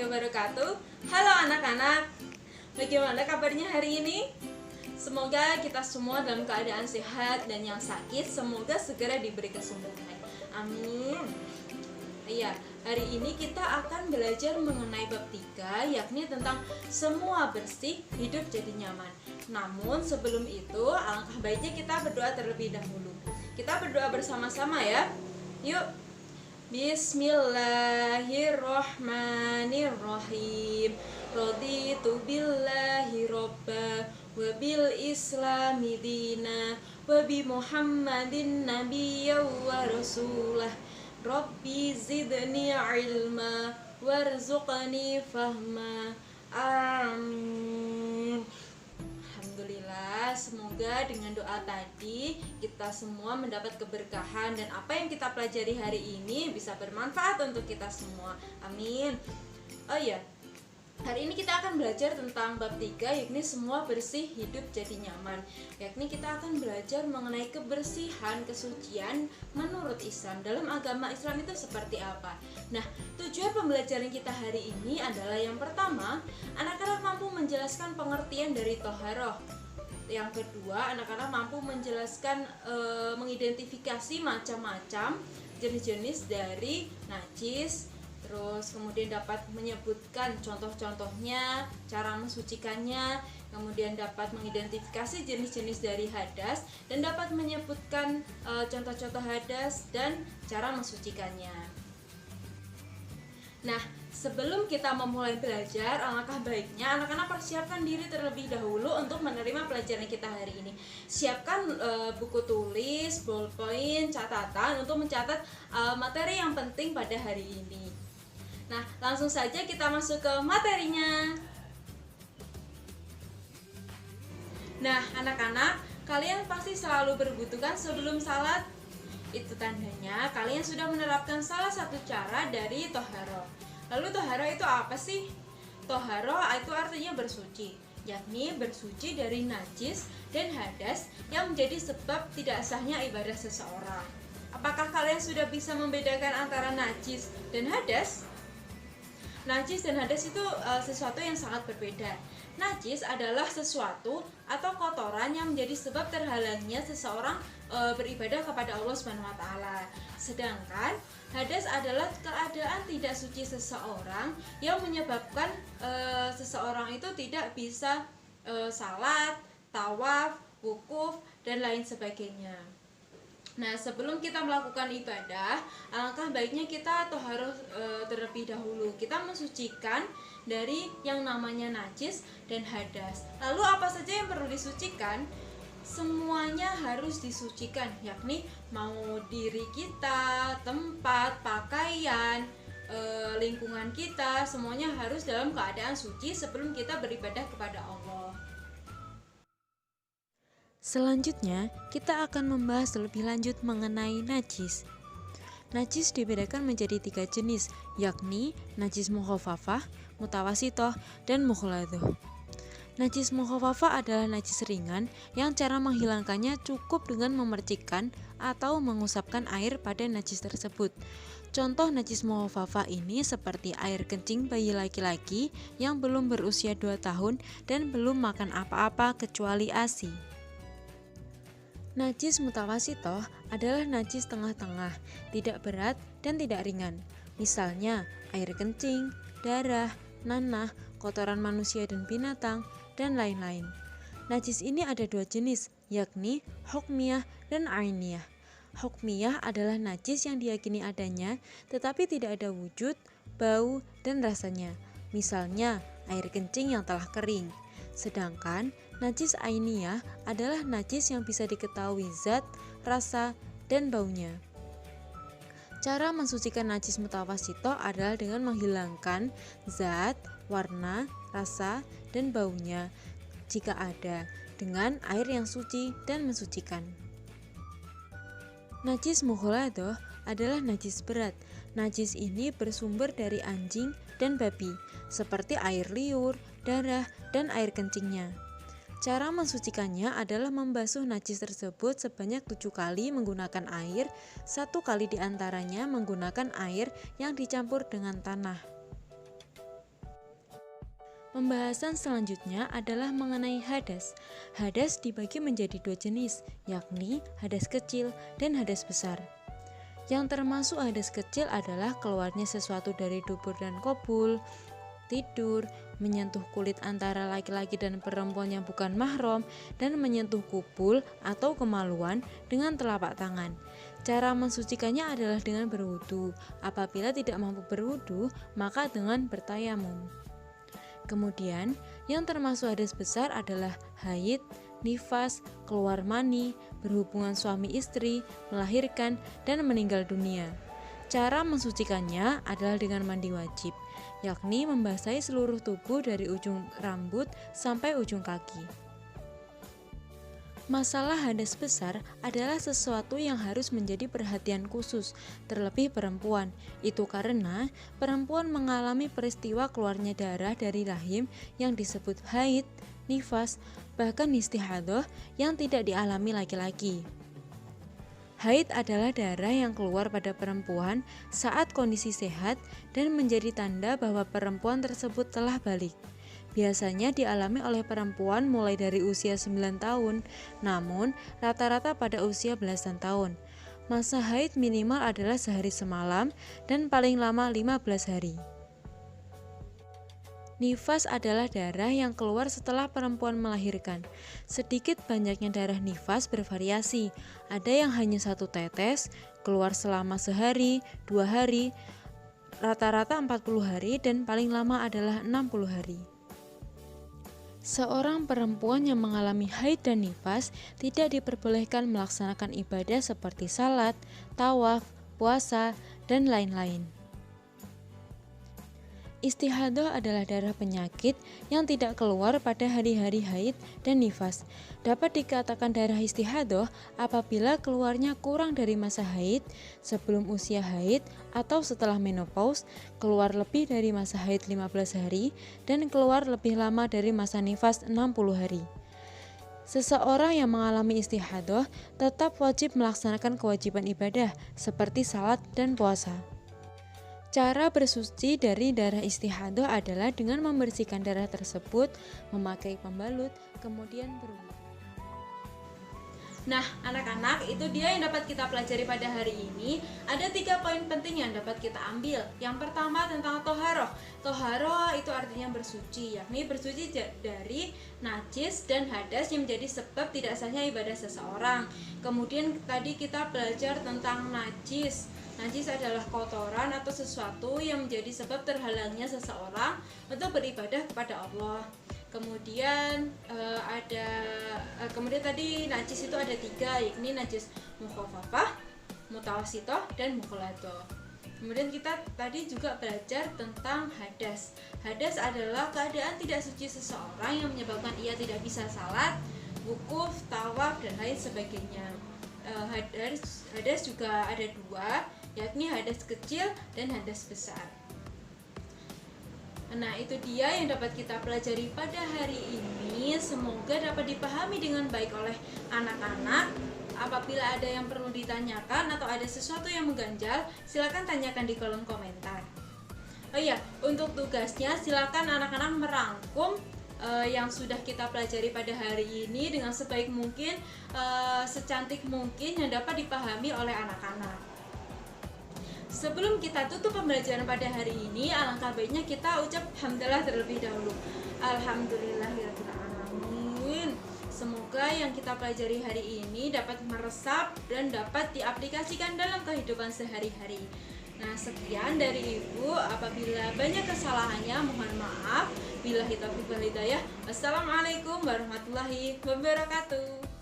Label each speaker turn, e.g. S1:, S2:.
S1: wabarakatuh. Halo anak-anak, bagaimana kabarnya hari ini? Semoga kita semua dalam keadaan sehat dan yang sakit semoga segera diberi kesembuhan. Amin. Iya, hari ini kita akan belajar mengenai bab 3, yakni tentang semua bersih, hidup jadi nyaman. Namun sebelum itu, alangkah baiknya kita berdoa terlebih dahulu. Kita berdoa bersama-sama ya. Yuk. Bismillahirrohmanirrohim. Raditu billahi robba wa bil islami dina wa bi muhammadin nabiyya wa rasulah. Rabbi zidni ilma warzuqni fahma. Amin. Alhamdulillah, semoga dengan doa tadi kita semua mendapat keberkahan dan apa yang kita pelajari hari ini bisa bermanfaat untuk kita semua. Amin. Oh iya, hari ini kita akan belajar tentang bab 3, yakni semua bersih hidup jadi nyaman. Yakni kita akan belajar mengenai kebersihan, kesucian menurut Islam. Dalam agama Islam itu seperti apa? Nah, tujuan pembelajaran kita hari ini adalah yang pertama, anak-anak mampu menjelaskan pengertian dari toharoh. Yang kedua, anak-anak mampu menjelaskan, mengidentifikasi macam-macam jenis-jenis dari najis. Terus kemudian dapat menyebutkan contoh-contohnya, cara mensucikannya, kemudian dapat mengidentifikasi jenis-jenis dari hadas dan dapat menyebutkan contoh-contoh hadas dan cara mensucikannya. Nah, sebelum kita memulai belajar, alangkah baiknya anak-anak persiapkan diri terlebih dahulu untuk menerima pelajaran kita hari ini. Siapkan buku tulis, ballpoint, catatan untuk mencatat materi yang penting pada hari ini. Nah, langsung saja kita masuk ke materinya. Nah, anak-anak, kalian pasti selalu berwudu sebelum salat. Itu tandanya kalian sudah menerapkan salah satu cara dari toharoh. Lalu toharoh itu apa sih? Toharoh itu artinya bersuci, yakni bersuci dari najis dan hadas yang menjadi sebab tidak sahnya ibadah seseorang. Apakah kalian sudah bisa membedakan antara najis dan hadas? Najis dan hadas itu sesuatu yang sangat berbeda. Najis adalah sesuatu atau kotoran yang menjadi sebab terhalangnya seseorang beribadah kepada Allah SWT. Sedangkan hadas adalah keadaan tidak suci seseorang yang menyebabkan seseorang itu tidak bisa salat, tawaf, wukuf, dan lain sebagainya. Nah, sebelum kita melakukan ibadah, alangkah baiknya kita toharoh terlebih dahulu. Kita mensucikan dari yang namanya najis dan hadas. Lalu apa saja yang perlu disucikan? Semuanya harus disucikan, yakni mau diri kita, tempat, pakaian, lingkungan kita, semuanya harus dalam keadaan suci sebelum kita beribadah kepada Allah.
S2: Selanjutnya, kita akan membahas lebih lanjut mengenai najis. Najis dibedakan menjadi 3 jenis, yakni najis mukhafafah, mutawasitoh, dan mukhladhoh. Najis mukhafafah adalah najis ringan yang cara menghilangkannya cukup dengan memercikkan atau mengusapkan air pada najis tersebut. Contoh najis mukhafafah ini seperti air kencing bayi laki-laki yang belum berusia 2 tahun dan belum makan apa-apa kecuali ASI. Najis mutawasitoh adalah najis tengah-tengah, tidak berat dan tidak ringan. Misalnya, air kencing, darah, nanah, kotoran manusia dan binatang, dan lain-lain. Najis ini ada 2 jenis, yakni hukmiyah dan ainiyah. Hukmiyah adalah najis yang diyakini adanya, tetapi tidak ada wujud, bau, dan rasanya. Misalnya, air kencing yang telah kering. Sedangkan najis ainiyah adalah najis yang bisa diketahui zat, rasa, dan baunya. Cara mensucikan najis mutawasitoh adalah dengan menghilangkan zat, warna, rasa, dan baunya jika ada dengan air yang suci dan mensucikan. Najis mukhladhoh adalah najis berat. Najis ini bersumber dari anjing dan babi, seperti air liur, darah, dan air kencingnya. Cara mensucikannya adalah membasuh najis tersebut sebanyak 7 kali menggunakan air, 1 kali diantaranya menggunakan air yang dicampur dengan tanah. Pembahasan selanjutnya adalah mengenai hadas. Hadas dibagi menjadi dua jenis, yakni hadas kecil dan hadas besar. Yang termasuk hadas kecil adalah keluarnya sesuatu dari dubur dan kobul, tidur, menyentuh kulit antara laki-laki dan perempuan yang bukan mahram, dan menyentuh kubul atau kemaluan dengan telapak tangan. Cara mensucikannya adalah dengan berwudu. Apabila tidak mampu berwudu, maka dengan bertayamum. Kemudian, yang termasuk hadas besar adalah haid, nifas, keluar mani, berhubungan suami istri, melahirkan, dan meninggal dunia. Cara mensucikannya adalah dengan mandi wajib, yakni membasahi seluruh tubuh dari ujung rambut sampai ujung kaki. Masalah hadas besar adalah sesuatu yang harus menjadi perhatian khusus, terlebih perempuan. Itu karena perempuan mengalami peristiwa keluarnya darah dari rahim yang disebut haid, nifas, bahkan istihadah yang tidak dialami laki-laki. Haid adalah darah yang keluar pada perempuan saat kondisi sehat dan menjadi tanda bahwa perempuan tersebut telah balik. Biasanya dialami oleh perempuan mulai dari usia 9 tahun, namun rata-rata pada usia belasan tahun. Masa haid minimal adalah sehari semalam dan paling lama 15 hari. Nifas adalah darah yang keluar setelah perempuan melahirkan. Sedikit banyaknya darah nifas bervariasi. Ada yang hanya 1 tetes, keluar selama sehari, 2 hari, rata-rata 40 hari, dan paling lama adalah 60 hari. Seorang perempuan yang mengalami haid dan nifas tidak diperbolehkan melaksanakan ibadah seperti salat, tawaf, puasa, dan lain-lain. Istihadah adalah darah penyakit yang tidak keluar pada hari-hari haid dan nifas. Dapat dikatakan darah istihadah apabila keluarnya kurang dari masa haid, sebelum usia haid, atau setelah menopause, keluar lebih dari masa haid 15 hari, dan keluar lebih lama dari masa nifas 60 hari. Seseorang yang mengalami istihadah tetap wajib melaksanakan kewajiban ibadah seperti salat dan puasa. Cara bersuci dari darah istihadah adalah dengan membersihkan darah tersebut, memakai pembalut, kemudian berwudu.
S1: Nah, anak-anak, itu dia yang dapat kita pelajari pada hari ini. Ada 3 poin penting yang dapat kita ambil. Yang pertama tentang toharoh. Toharoh itu artinya bersuci, yakni bersuci dari najis dan hadas yang menjadi sebab tidak sahnya ibadah seseorang. Kemudian tadi kita belajar tentang najis. Najis adalah kotoran atau sesuatu yang menjadi sebab terhalangnya seseorang untuk beribadah kepada Allah. Kemudian kemudian tadi najis itu ada 3, yakni najis mukhafafah, mutawassithah, dan mukhalatah. Kemudian kita tadi juga belajar tentang hadas. Hadas adalah keadaan tidak suci seseorang yang menyebabkan ia tidak bisa salat, wukuf, tawaf, dan lain sebagainya. Hadas juga ada 2, yakni hadas kecil dan hadas besar. Nah, itu dia yang dapat kita pelajari pada hari ini. Semoga dapat dipahami dengan baik oleh anak-anak. Apabila ada yang perlu ditanyakan atau ada sesuatu yang mengganjal, silakan tanyakan di kolom komentar. Oh iya, untuk tugasnya silakan anak-anak merangkum yang sudah kita pelajari pada hari ini dengan sebaik mungkin, secantik mungkin yang dapat dipahami oleh anak-anak. Sebelum kita tutup pembelajaran pada hari ini, alangkah baiknya kita ucap hamdalah terlebih dahulu. Alhamdulillahirabbil alamin. Semoga yang kita pelajari hari ini dapat meresap dan dapat diaplikasikan dalam kehidupan sehari-hari. Nah, sekian dari Ibu. Apabila banyak kesalahannya, mohon maaf. Billahi taufiq wal hidayah. Wassalamualaikum warahmatullahi wabarakatuh.